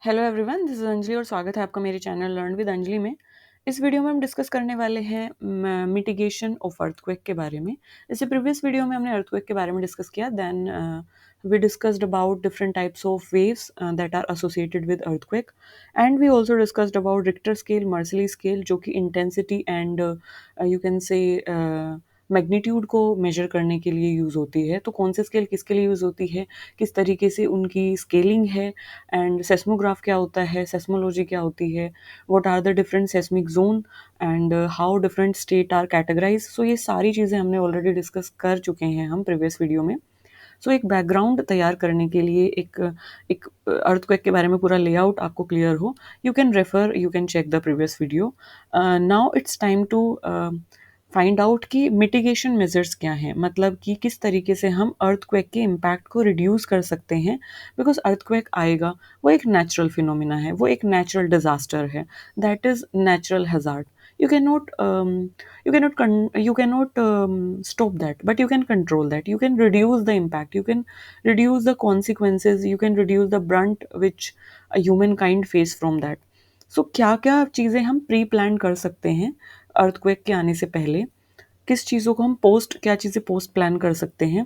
Hello everyone, this is Anjali और स्वागत है आपका मेरे चैनल लर्न विद अंजलि में। इस वीडियो में हम डिस्कस करने वाले हैं मिटिगेशन ऑफ अर्थक्वेक के बारे में। इससे प्रीवियस वीडियो में हमने अर्थक्वेक के बारे में डिस्कस किया। Then we discussed about different types of waves that are associated with earthquake and we also discussed about Richter scale, Mercalli scale, जो कि intensity and you can say magnitude को measure करने के लिए यूज़ होती है। तो कौन से स्केल किसके लिए यूज़ होती है, किस तरीके से उनकी स्केलिंग है, एंड सेस्मोग्राफ क्या होता है, सेस्मोलॉजी क्या होती है, what are the different seismic zone and how different state are categorise. So ये सारी चीज़ें हमने ऑलरेडी डिस्कस कर चुके हैं हम प्रीवियस वीडियो में। सो एक बैकग्राउंड तैयार करने के लिए एक एक अर्थक्वेक के बारे में पूरा लेआउट आपको क्लियर हो, you can check the previous video. Now it's time to find out कि मिटिगेशन मेजर्स क्या हैं, मतलब कि किस तरीके से हम अर्थक्वेक के इम्पैक्ट को रिड्यूस कर सकते हैं। बिकॉज अर्थक्वेक आएगा, वो एक नेचुरल फिनोमिना है, वो एक नेचुरल डिजास्टर है, that is natural hazard. you cannot um, you cannot stop that, but you can control that, you can reduce the impact, you can reduce the consequences, you can reduce the brunt which a humankind face from that. So क्या क्या चीज़ें हम pre plan कर सकते हैं earthquake के आने से पहले, किस चीज़ों को हम पोस्ट, क्या चीज़ें पोस्ट प्लान कर सकते हैं।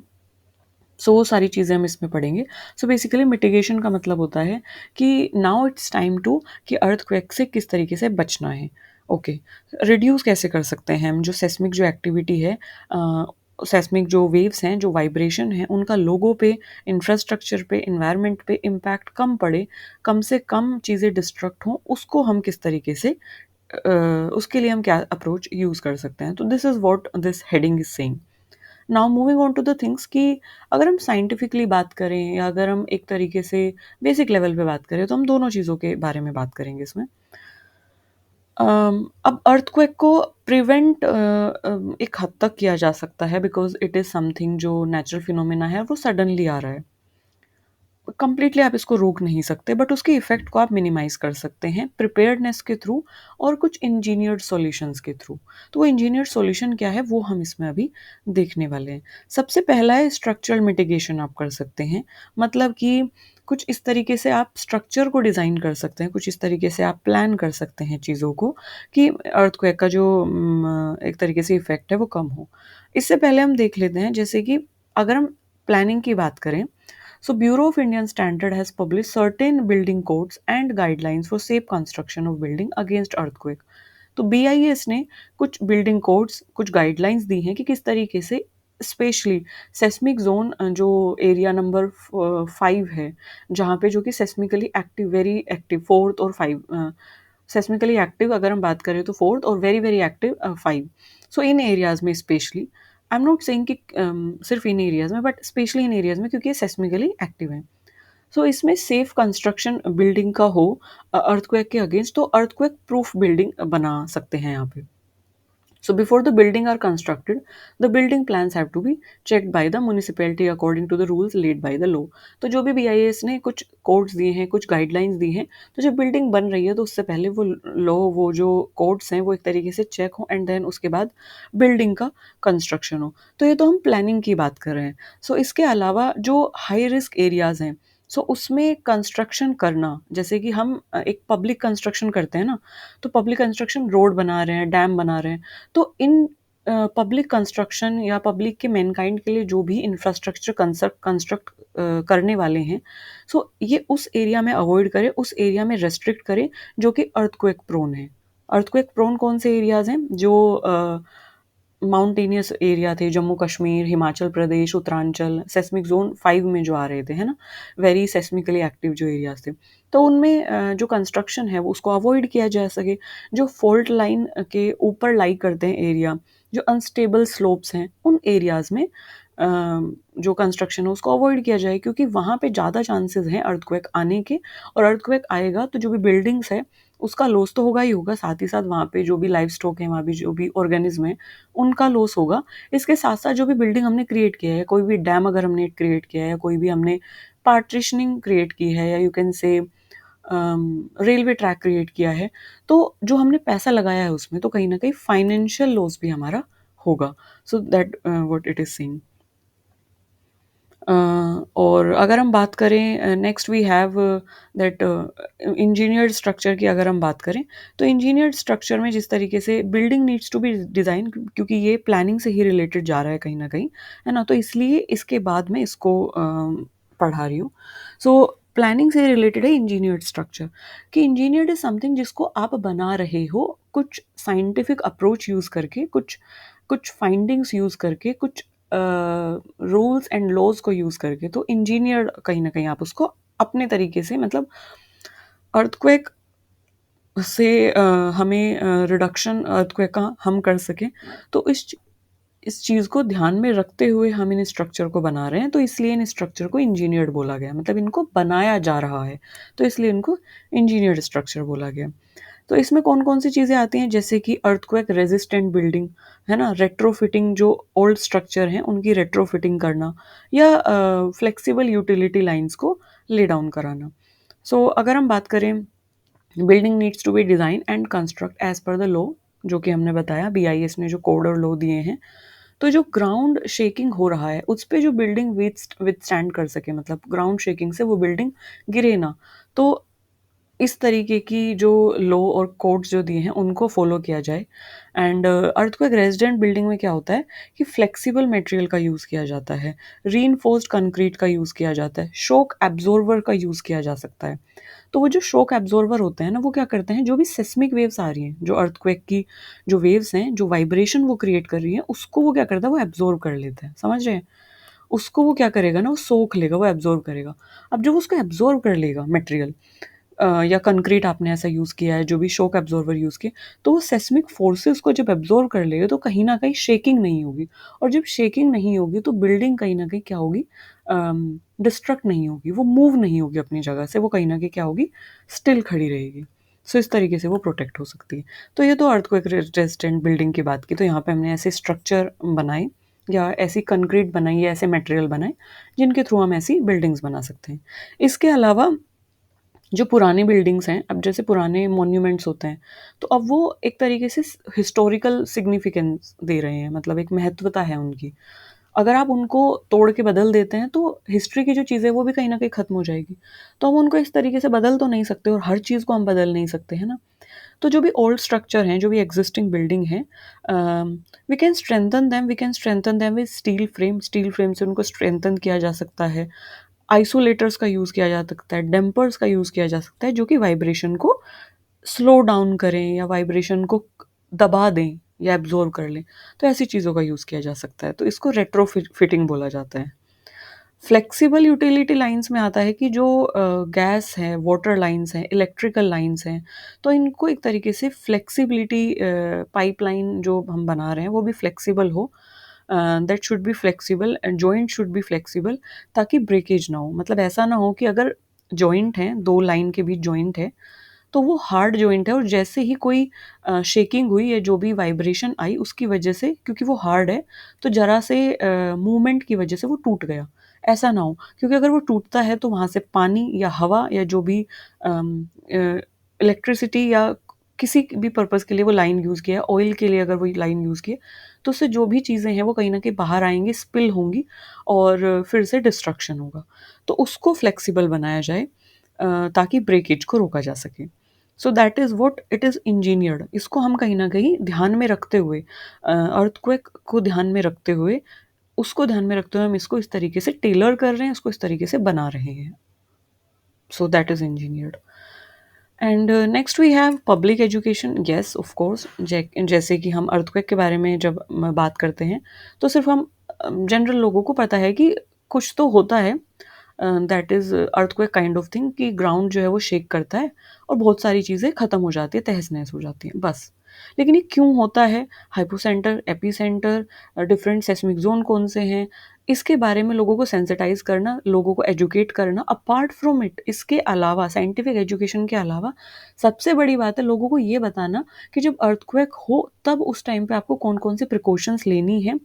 सो वो सारी चीज़ें हम इसमें पढ़ेंगे। सो बेसिकली मिटिगेशन का मतलब होता है कि नाउ इट्स टाइम टू कि अर्थक्वेक से किस तरीके से बचना है। ओके, रिड्यूस कैसे कर सकते हैं हम, जो सेस्मिक जो एक्टिविटी है, सेस्मिक जो वेव्स हैं, जो वाइब्रेशन है, उनका लोगों पे, इंफ्रास्ट्रक्चर पे, इन्वायरमेंट पे इम्पैक्ट कम पड़े, कम से कम चीज़ें डिस्ट्रक्ट हों, उसको हम किस तरीके से उसके लिए हम क्या अप्रोच यूज़ कर सकते हैं। तो this is what this heading is saying. Now moving on to the things कि अगर हम साइंटिफिकली बात करें या अगर हम एक तरीके से बेसिक लेवल पे बात करें, तो हम दोनों चीज़ों के बारे में बात करेंगे इसमें। अब अर्थक्वेक को प्रिवेंट एक हद तक किया जा सकता है, बिकॉज इट इज़ समथिंग जो नेचुरल फिनोमेना है, वो सडनली आ रहा है। कंप्लीटली आप इसको रोक नहीं सकते, बट उसके इफेक्ट को आप मिनिमाइज कर सकते हैं प्रिपेयर्डनेस के थ्रू और कुछ इंजीनियर्ड सॉल्यूशंस के थ्रू। तो वो इंजीनियर्ड सॉल्यूशन क्या है, वो हम इसमें अभी देखने वाले हैं। सबसे पहला है स्ट्रक्चरल मिटिगेशन आप कर सकते हैं, मतलब कि कुछ इस तरीके से आप स्ट्रक्चर को डिज़ाइन कर सकते हैं, कुछ इस तरीके से आप प्लान कर सकते हैं चीज़ों को कि अर्थक्वेक का जो एक तरीके से इफेक्ट है वो कम हो। इससे पहले हम देख लेते हैं, जैसे कि अगर हम प्लानिंग की बात करें, so Bureau of Indian Standard has published certain building codes and guidelines for safe construction of building against earthquake. तो BIS ने कुछ बिल्डिंग कोड्स, कुछ गाइडलाइंस दी हैं कि किस तरीके से स्पेशली सेस्मिक जोन, जो एरिया नंबर 5 है, जहाँ पे जो कि सेस्मिकली एक्टिव, वेरी एक्टिव, फोर्थ और 5, सेस्मिकली एक्टिव अगर हम बात करें तो फोर्थ, और वेरी वेरी एक्टिव 5। सो इन एरियाज में specially, I am not saying कि सिर्फ इन एरियाज में, बट स्पेशली इन एरियाज में, क्योंकि ये सेस्मिकली एक्टिव है। सो इसमें सेफ कंस्ट्रक्शन बिल्डिंग का हो अर्थक्वेक के अगेंस्ट, तो अर्थक्वेक प्रूफ बिल्डिंग बना सकते हैं यहाँ पे। So before the building are constructed, the building plans have to be checked by the municipality according to the rules laid by the law. तो जो भी BIS ने कुछ कोड्स दिए हैं, कुछ गाइडलाइंस दी हैं, तो जब बिल्डिंग बन रही है तो उससे पहले वो लॉ, वो जो कोड्स हैं, वो एक तरीके से चेक हो, एंड देन उसके बाद बिल्डिंग का कंस्ट्रक्शन हो। तो ये तो हम प्लानिंग की बात कर रहे हैं। सो इसके अलावा जो हाई रिस्क एरियाज हैं, सो उसमें कंस्ट्रक्शन करना, जैसे कि हम एक पब्लिक कंस्ट्रक्शन करते हैं ना, तो पब्लिक कंस्ट्रक्शन, रोड बना रहे हैं, डैम बना रहे हैं, तो इन पब्लिक कंस्ट्रक्शन या पब्लिक के मैनकाइंड के लिए जो भी इंफ्रास्ट्रक्चर कंस्ट्रक्ट करने वाले हैं, सो ये उस एरिया में अवॉइड करें, उस एरिया में रेस्ट्रिक्ट करें जो कि अर्थक्वेक प्रोन है। अर्थक्वेक प्रोन कौन से एरियाज हैं, जो माउंटेनियस एरिया थे, जम्मू कश्मीर, हिमाचल प्रदेश, उत्तरांचल, सेस्मिक जोन 5 में जो आ रहे थे, है ना, वेरी सेस्मिकली एक्टिव जो एरियाज थे, तो उनमें जो कंस्ट्रक्शन है वो उसको अवॉइड किया जा सके। जो फॉल्ट लाइन के ऊपर लाई करते हैं एरिया, जो अनस्टेबल स्लोप्स हैं, उन एरियाज़ में जो कंस्ट्रक्शन है उसको अवॉइड किया जाए, क्योंकि वहाँ पे ज़्यादा चांसेस हैं अर्थक्वेक आने के, और अर्थक्वेक आएगा तो जो भी बिल्डिंग्स है उसका लॉस तो होगा ही होगा, साथ ही साथ वहाँ पे जो भी लाइफ स्टॉक है, वहाँ भी जो भी ऑर्गेनिज्म है, उनका लॉस होगा। इसके साथ साथ जो भी बिल्डिंग हमने क्रिएट किया है, कोई भी डैम अगर हमने क्रिएट किया है, कोई भी हमने पार्टीशनिंग क्रिएट की है, या यू कैन से रेलवे ट्रैक क्रिएट किया है, तो जो हमने पैसा लगाया है उसमें, तो कहीं ना कहीं फाइनेंशियल लॉस भी हमारा होगा। So that what it is saying. और अगर हम बात करें next we have that engineered structure की अगर हम बात करें, तो इंजीनियर्ड स्ट्रक्चर में जिस तरीके से building needs to be design, क्योंकि ये प्लानिंग से ही रिलेटेड जा रहा है कहीं न कहीं, है ना? तो इसलिए इसके बाद मैं इसको पढ़ा रही हूँ। सो प्लानिंग से रिलेटेड है इंजीनियर्ड स्ट्रक्चर, कि इंजीनियर्ड इज़ समथिंग जिसको आप बना रहे हो कुछ साइंटिफिक अप्रोच यूज़ करके, कुछ कुछ फाइंडिंग्स यूज़ करके, कुछ रूल्स एंड लॉज को यूज़ करके। तो इंजीनियर कहीं न कहीं आप उसको अपने तरीके से, मतलब अर्थक्वेक से हमें रिडक्शन अर्थक्वेक का हम कर सकें, तो इस चीज़ को ध्यान में रखते हुए हम इन स्ट्रक्चर को बना रहे हैं, तो इसलिए इन स्ट्रक्चर को इंजीनियर्ड बोला गया, मतलब इनको बनाया जा रहा है, तो इसलिए इनको इंजीनियर्ड स्ट्रक्चर बोला गया। तो इसमें कौन-कौन सी चीज़ें आती हैं, जैसे कि अर्थक्वेक रेजिस्टेंट बिल्डिंग, है ना? रेट्रोफिटिंग, जो ओल्ड स्ट्रक्चर हैं उनकी रेट्रोफिटिंग करना, या फ्लेक्सिबल यूटिलिटी लाइन्स को ले डाउन कराना। सो अगर हम बात करें, building needs to be design and construct as per the law, जो कि हमने बताया बीआईएस ने जो कोड और लॉ दिए हैं। तो जो ग्राउंड शेकिंग हो रहा है, उस पे जो बिल्डिंग विथस्टैंड कर सके, मतलब ग्राउंड शेकिंग से वो बिल्डिंग गिरे ना। तो इस तरीके की जो लॉ और कोड्स जो दिए हैं उनको फॉलो किया जाए। एंड अर्थक्वेक रेजिडेंट बिल्डिंग में क्या होता है कि फ्लेक्सिबल मटेरियल का यूज़ किया जाता है, रीइंफोर्स्ड कंक्रीट का यूज़ किया जाता है, शॉक एब्जॉर्बर का यूज़ किया जा सकता है। तो वो जो शॉक एब्जॉर्बर होते हैं ना, वो क्या करते हैं, जो भी सिस्मिक वेव्स आ रही हैं, जो अर्थक्वेक की जो वेव्स हैं, जो वाइब्रेशन वो क्रिएट कर रही हैं, उसको वो क्या करता है, वो एब्जॉर्ब कर लेता है, समझ रहे हैं? उसको वो क्या करेगा ना, वो सोख लेगा, वो एब्जॉर्ब करेगा। अब जब वो उसको एब्जॉर्ब कर लेगा मटेरियल, या कंक्रीट आपने ऐसा यूज़ किया है, जो भी शॉक एब्जॉर्बर यूज़ किए, तो वो सेस्मिक फोर्सेस को जब एब्जॉर्ब कर लेगा, तो कहीं न कहीं शेकिंग नहीं होगी, और जब शेकिंग नहीं होगी, तो बिल्डिंग कहीं न कहीं क्या होगी, डिस्ट्रक्ट नहीं होगी, वो मूव नहीं होगी अपनी जगह से, वो कहीं न कहीं क्या होगी, स्टिल खड़ी रहेगी। सो इस तरीके से वो प्रोटेक्ट हो सकती है। तो ये तो अर्थक्वेक रेजिस्टेंट बिल्डिंग की बात की, तो यहाँ पे हमने ऐसे स्ट्रक्चर बनाए, या ऐसी कंक्रीट बनाई, या ऐसे मटेरियल बनाए, जिनके थ्रू हम ऐसी बिल्डिंग्स बना सकते हैं। इसके अलावा जो पुरानी बिल्डिंग्स हैं, अब जैसे पुराने मॉन्यूमेंट्स होते हैं, तो अब वो एक तरीके से हिस्टोरिकल सिग्निफिकेंस दे रहे हैं, मतलब एक महत्वता है उनकी। अगर आप उनको तोड़ के बदल देते हैं, तो हिस्ट्री की जो चीज़ें हैं, वो भी कहीं न कहीं खत्म हो जाएगी। तो हम उनको इस तरीके से बदल तो नहीं सकते, और हर चीज़ को हम बदल नहीं सकते, है ना? तो जो भी ओल्ड स्ट्रक्चर हैं, जो भी एक्जिस्टिंग बिल्डिंग है, we can strengthen them with steel frame से उनको स्ट्रेंथन किया जा सकता है। आइसोलेटर्स का यूज़ किया जा सकता है, डैम्पर्स का यूज़ किया जा सकता है, जो कि वाइब्रेशन को स्लो डाउन करें, या वाइब्रेशन को दबा दें, या एब्ज़ॉर्ब कर लें। तो ऐसी चीज़ों का यूज़ किया जा सकता है। तो इसको फिटिंग बोला जाता है। फ्लेक्सिबल यूटिलिटी लाइन्स में आता है कि जो गैस है, वाटर लाइन्स हैं, इलेक्ट्रिकल लाइन्स हैं, तो इनको एक तरीके से फ्लेक्सिबिलिटी, पाइपलाइन जो हम बना रहे हैं, वो भी फ्लेक्सिबल हो। That should be flexible and joint should be flexible, ताकि ब्रेकेज ना हो। मतलब ऐसा ना हो कि अगर जॉइंट हैं, 2 लाइन के बीच जॉइंट है, तो वो हार्ड जॉइंट है, और जैसे ही कोई शेकिंग हुई, या जो भी वाइब्रेशन आई उसकी वजह से, क्योंकि वो हार्ड है, तो ज़रा से मूवमेंट की वजह से वो टूट गया। ऐसा ना हो, क्योंकि अगर वो टूटता है, तो वहाँ से पानी या हवा, या जो भी इलेक्ट्रिसिटी, या किसी भी पर्पज़ के लिए वो लाइन यूज़ किया है, ऑयल के लिए अगर वो लाइन यूज़ की है, तो उससे जो भी चीज़ें हैं, वो कहीं न कहीं बाहर आएँगी, स्पिल होंगी, और फिर से डिस्ट्रक्शन होगा। तो उसको फ्लेक्सिबल बनाया जाए, ताकि ब्रेकेज को रोका जा सके। सो that is what it is engineered. इसको हम कहीं न कहीं ध्यान में रखते हुए, अर्थक्वेक को ध्यान में रखते हुए, उसको ध्यान में रखते हुए हम इसको इस तरीके से टेलर कर रहे हैं, इसको इस तरीके से बना रहे हैं। So that is engineered. And next we have public education. Yes, of course, जैसे कि हम अर्थक्वेक के बारे में जब बात करते हैं, तो सिर्फ हम जनरल लोगों को पता है कि कुछ तो होता है, that is earthquake kind of thing, कि ग्राउंड जो है वो शेक करता है, और बहुत सारी चीज़ें ख़त्म हो जाती है, तहस-नहस हो जाती हैं, बस। लेकिन ये क्यों होता है? Hypocentre, epicentre, different seismic zone कौन से हैं? इसके बारे में लोगों को सेंसिटाइज़ करना, लोगों को एजुकेट करना, अपार्ट फ्रॉम इट, इसके अलावा, साइंटिफिक एजुकेशन के अलावा, सबसे बड़ी बात है लोगों को ये बताना कि जब अर्थक्वेक हो, तब उस टाइम पे आपको कौन-कौन सी प्रिकॉशंस लेनी है।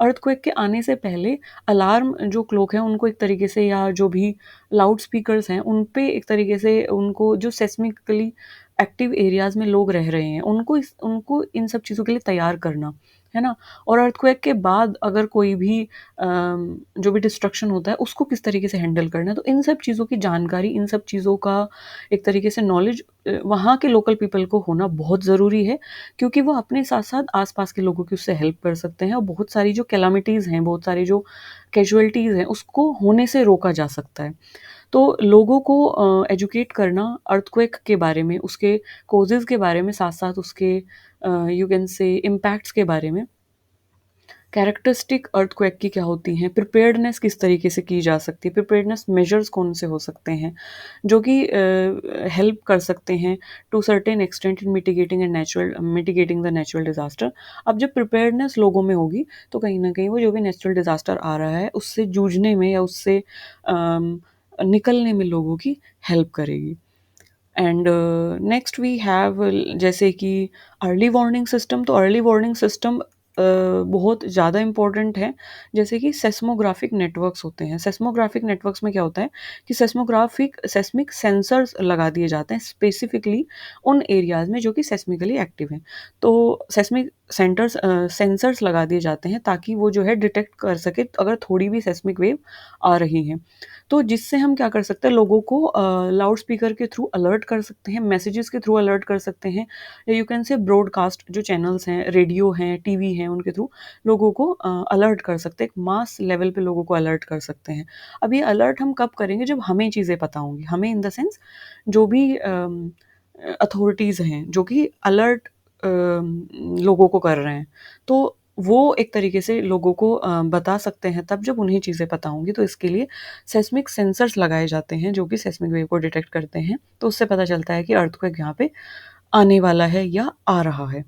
अर्थक्वेक के आने से पहले अलार्म जो क्लॉक है, उनको एक तरीके से, या जो भी लाउड स्पीकर्स हैं, उन पे एक तरीके से उनको, जो सेस्मिकली एक्टिव एरियाज़ में लोग रह रहे हैं, उनको इन सब चीज़ों के लिए तैयार करना। है ना? और अर्थक्वेक के बाद अगर कोई भी जो भी डिस्ट्रक्शन होता है, उसको किस तरीके से हैंडल करना है, तो इन सब चीज़ों की जानकारी, इन सब चीज़ों का एक तरीके से नॉलेज वहाँ के लोकल पीपल को होना बहुत ज़रूरी है, क्योंकि वो अपने साथ-साथ आस-पास के लोगों की उससे हेल्प कर सकते हैं और बहुत सारी जो कैलामिटीज़ हैं, बहुत सारी जो कैज़ुअल्टीज़ हैं, उसको होने से रोका जा सकता है। तो लोगों को एजुकेट करना अर्थक्वेक के बारे में, उसके कॉजेज़ के बारे में, साथ-साथ उसके यू कैन से इम्पैक्ट्स के बारे में, कैरेक्टरिस्टिक अर्थक्वेक की क्या होती हैं, प्रिपेयर्डनेस किस तरीके से की जा सकती है, प्रिपेयर्डनेस मेजर्स कौन से हो सकते हैं, जो कि हेल्प कर सकते हैं to certain extent in mitigating the natural disaster. अब जब प्रिपेयर्डनेस लोगों में होगी, तो कहीं न कहीं वो जो भी नेचुरल डिज़ास्टर आ रहा है, उससे जूझने में या उससे निकलने में लोगों की हेल्प करेगी। एंड नेक्स्ट वी हैव जैसे कि अर्ली वार्निंग सिस्टम, तो अर्ली वार्निंग सिस्टम बहुत ज़्यादा इम्पोर्टेंट है। जैसे कि सेस्मोग्राफिक नेटवर्क्स होते हैं, सेस्मोग्राफिक नेटवर्क्स में क्या होता है कि सेस्मिक सेंसर्स लगा दिए जाते हैं स्पेसिफिकली उन एरियाज़ में जो कि सेस्मिकली एक्टिव हैं। तो सेस्मिक सेंसर्स लगा दिए जाते हैं ताकि वो जो है डिटेक्ट कर सके अगर थोड़ी भी सेस्मिक वेव आ रही है। तो जिससे हम क्या कर सकते हैं, लोगों को लाउड स्पीकर के थ्रू अलर्ट कर सकते हैं, मैसेजेस के थ्रू अलर्ट कर सकते हैं, या यू कैन से ब्रॉडकास्ट जो चैनल्स हैं, रेडियो हैं, टीवी हैं, उनके थ्रू लोगों को अलर्ट कर सकते हैं, एक मास लेवल पे लोगों को अलर्ट कर सकते हैं। अब ये अलर्ट हम कब करेंगे, जब हमें चीज़ें पता होंगी, हमें इन द सेंस जो भी अथॉरिटीज़ हैं जो कि अलर्ट लोगों को कर रहे हैं, तो वो एक तरीके से लोगों को बता सकते हैं तब जब उन्हें चीज़ें पता होंगी। तो इसके लिए सेस्मिक सेंसर्स लगाए जाते हैं जो कि सेस्मिक वेव को डिटेक्ट करते हैं, तो उससे पता चलता है कि अर्थक्वेक यहाँ पे आने वाला है या आ रहा है।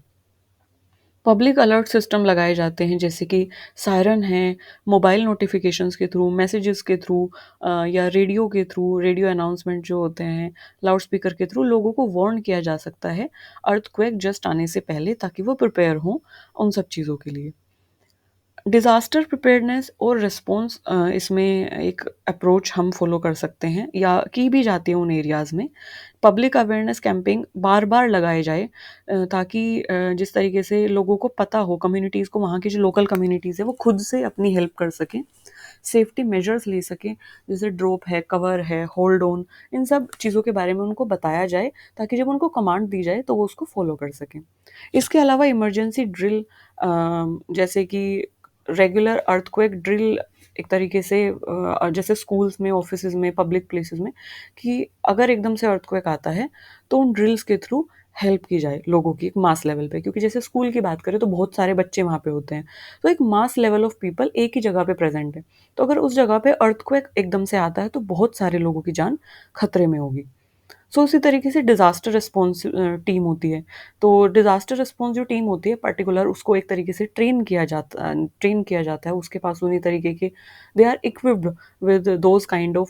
पब्लिक अलर्ट सिस्टम लगाए जाते हैं जैसे कि सायरन है, मोबाइल नोटिफिकेशंस के थ्रू, मैसेजेस के थ्रू, या रेडियो के थ्रू, रेडियो अनाउंसमेंट जो होते हैं, लाउड स्पीकर के थ्रू लोगों को वार्न किया जा सकता है अर्थक्वेक जस्ट आने से पहले, ताकि वो प्रिपेयर हों उन सब चीज़ों के लिए। डिज़ास्टर प्रिपेयर्डनेस और रिस्पॉन्स, इसमें एक अप्रोच हम फ़ॉलो कर सकते हैं या की भी जाती है उन एरियाज़ में। पब्लिक अवेयरनेस कैंपेन बार-बार लगाए जाए, ताकि जिस तरीके से लोगों को पता हो, कम्युनिटीज़ को, वहाँ की जो लोकल कम्युनिटीज़ है वो खुद से अपनी हेल्प कर सकें, सेफ्टी मेजर्स ले सकें, जैसे ड्रॉप है, कवर है, होल्ड ऑन, इन सब चीज़ों के बारे में उनको बताया जाए, ताकि जब उनको कमांड दी जाए तो वो उसको फ़ॉलो कर सकें। इसके अलावा इमरजेंसी ड्रिल, जैसे कि रेगुलर अर्थक्वेक ड्रिल, एक तरीके से जैसे स्कूल्स में, ऑफिसेज़ में, पब्लिक प्लेसेस में, कि अगर एकदम से अर्थक्वेक आता है तो उन ड्रिल्स के थ्रू हेल्प की जाए लोगों की एक मास लेवल पे, क्योंकि जैसे स्कूल की बात करें तो बहुत सारे बच्चे वहाँ पे होते हैं, तो एक मास लेवल ऑफ पीपल एक ही जगह पे प्रेजेंट है, तो अगर उस जगह पे अर्थक्वेक एकदम से आता है तो बहुत सारे लोगों की जान खतरे में होगी। सो उसी तरीके से डिज़ास्टर रिस्पॉन्स टीम होती है। तो डिज़ास्टर रिस्पॉन्स जो टीम होती है पर्टिकुलर, उसको एक तरीके से ट्रेन किया जाता है। उसके पास उन्हीं तरीके के, they are equipped with those kind of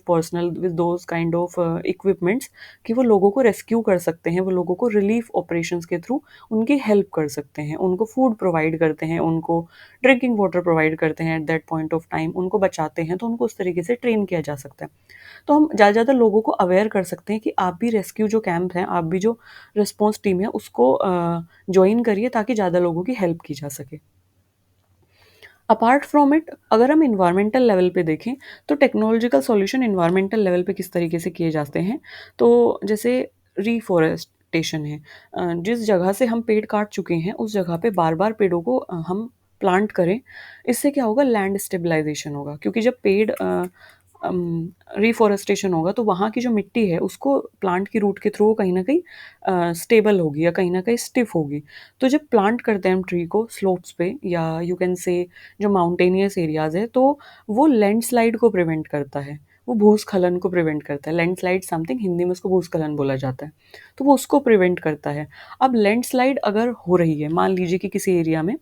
equipments, कि वो लोगों को रेस्क्यू कर सकते हैं, वो लोगों को रिलीफ ऑपरेशंस के थ्रू उनकी हेल्प कर सकते हैं, उनको फूड प्रोवाइड करते हैं, उनको ड्रिंकिंग वाटर प्रोवाइड करते हैं at that point of time, उनको बचाते हैं, तो उनको उस तरीके से ट्रेन किया जा सकता है। तो हम ज़्यादा से ज़्यादा लोगों को अवेयर कर सकते हैं कि आप भी रेस्क्यू जो कैंप हैं, आप भी जो रिस्पॉन्स टीम है उसको जॉइन करिए, ताकि ज़्यादा लोगों की हेल्प की जा सके। अपार्ट फ्रॉम इट, अगर हम एनवायरमेंटल लेवल पे देखें, तो टेक्नोलॉजिकल सॉल्यूशन एनवायरमेंटल लेवल पे किस तरीके से किए जाते हैं, तो जैसे रिफॉरेस्टेशन है, जिस जगह से हम पेड़ काट चुके हैं उस जगह पे बार बार पेड़ों को हम प्लांट करें। इससे क्या होगा, लैंड स्टेबलाइजेशन होगा, क्योंकि जब पेड़ रिफॉरेस्टेशन होगा तो वहाँ की जो मिट्टी है उसको प्लांट की रूट के थ्रू कहीं ना कहीं स्टेबल होगी या कहीं ना कहीं स्टिफ होगी। तो जब प्लांट करते हैं हम ट्री को स्लोप्स पे, या यू कैन से जो माउंटेनियस एरियाज है, तो वो लैंडस्लाइड को प्रिवेंट करता है, वो भूस्खलन को प्रिवेंट करता है। लैंडस्लाइड समथिंग, हिंदी में उसको भूस्खलन बोला जाता है, तो वो उसको प्रिवेंट करता है। अब लैंडस्लाइड अगर हो रही है, मान लीजिए कि किसी एरिया में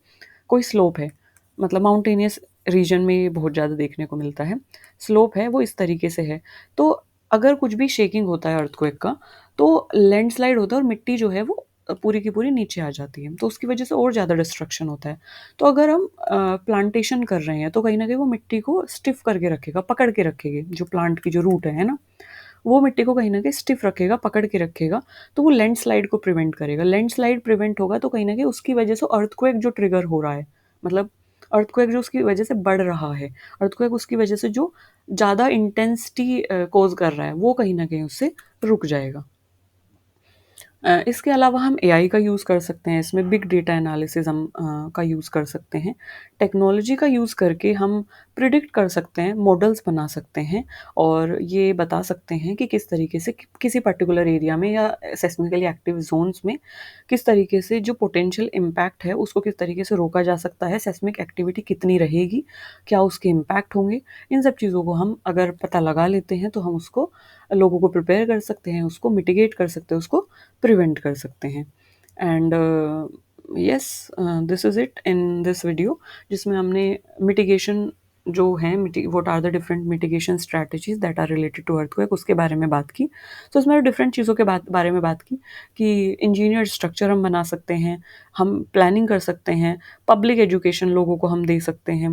कोई स्लोप है, मतलब माउंटेनियस रीजन में ये बहुत ज़्यादा देखने को मिलता है, स्लोप है वो इस तरीके से है, तो अगर कुछ भी शेकिंग होता है अर्थक्वेक का, तो लैंडस्लाइड होता है और मिट्टी जो है वो पूरी की पूरी नीचे आ जाती है, तो उसकी वजह से और ज़्यादा डिस्ट्रक्शन होता है। तो अगर हम प्लांटेशन कर रहे हैं तो कहीं ना कहीं वो मिट्टी को स्टिफ करके रखेगा, पकड़ के रखेगी, जो प्लांट की जो रूट है ना, वो मिट्टी को कहीं न कहीं स्टिफ रखेगा, पकड़ के रखेगा, तो वो लैंडस्लाइड को प्रिवेंट करेगा। लैंडस्लाइड प्रिवेंट होगा तो कहीं न कहीं उसकी वजह से अर्थक्वेक जो ट्रिगर हो रहा है, मतलब अर्थक्वेक जो उसकी वजह से बढ़ रहा है, अर्थक्वेक उसकी वजह से जो ज़्यादा इंटेंसिटी कॉज़ कर रहा है, वो कहीं न कहीं उससे रुक जाएगा। इसके अलावा हम एआई का यूज़ कर सकते हैं, इसमें बिग डेटा एनालिसिस हम का यूज़ कर सकते हैं। टेक्नोलॉजी का यूज़ करके हम प्रिडिक्ट कर सकते हैं, मॉडल्स बना सकते हैं और ये बता सकते हैं कि किस तरीके से किसी पर्टिकुलर एरिया में या सेस्मिकली एक्टिव ज़ोन्स में किस तरीके से जो पोटेंशियल इम्पैक्ट है, उसको किस तरीके से रोका जा सकता है, सेस्मिक एक्टिविटी कितनी रहेगी, क्या उसके इम्पैक्ट होंगे। इन सब चीज़ों को हम अगर पता लगा लेते हैं, तो हम उसको लोगों को प्रिपेयर कर सकते हैं, उसको मिटिगेट कर सकते हैं, उसको प्रिवेंट कर सकते हैं। And yes, this is it in this video, जिसमें हमने मिटिगेशन जो है, what are the different mitigation strategies that are related to earthquake, उसके बारे में बात की। तो उसमें डिफरेंट चीज़ों के बारे में बात की कि इंजीनियर स्ट्रक्चर हम बना सकते हैं, हम प्लानिंग कर सकते हैं, पब्लिक एजुकेशन लोगों को हम दे सकते हैं,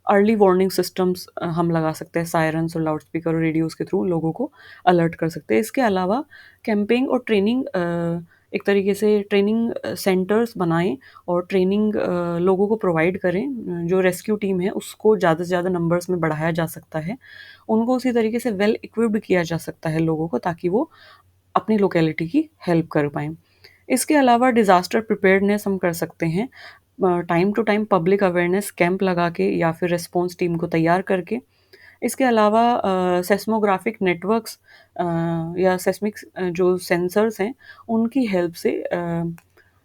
अर्ली वार्निंग सिस्टम्स हम लगा सकते हैं, सायरन्स और लाउड स्पीकर और रेडियोज़ के थ्रू लोगों को अलर्ट कर सकते हैं। इसके अलावा कैंपेइंग और ट्रेनिंग, एक तरीके से ट्रेनिंग सेंटर्स बनाएँ और ट्रेनिंग लोगों को प्रोवाइड करें। जो रेस्क्यू टीम है उसको ज़्यादा से ज़्यादा नंबर्स में बढ़ाया जा सकता है। उनको उसी तरीके से वेल इक्विप्ड किया जा सकता है लोगों को, ताकि वो अपनी लोकेलिटी की हेल्प कर पाएँ। इसके अलावा डिज़ास्टर प्रिपेयर्डनेस हम कर सकते हैं। Time to time public awareness camp लगा के या फिर रिस्पॉन्स टीम को तैयार करके। इसके अलावा सेस्मोग्राफिक नेटवर्क्स या सेस्मिक जो सेंसर्स हैं, उनकी हेल्प से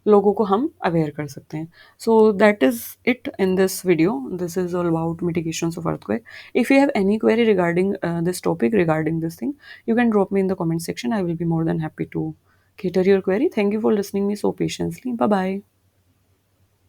लोगों को हम अवेयर कर सकते हैं। So that is it in this video. This is all about mitigations of earthquake. If you have any query regarding this topic, regarding this thing, you can drop me in the comment section. I will be more than happy to cater your query. Thank you for listening me so patiently. Bye bye.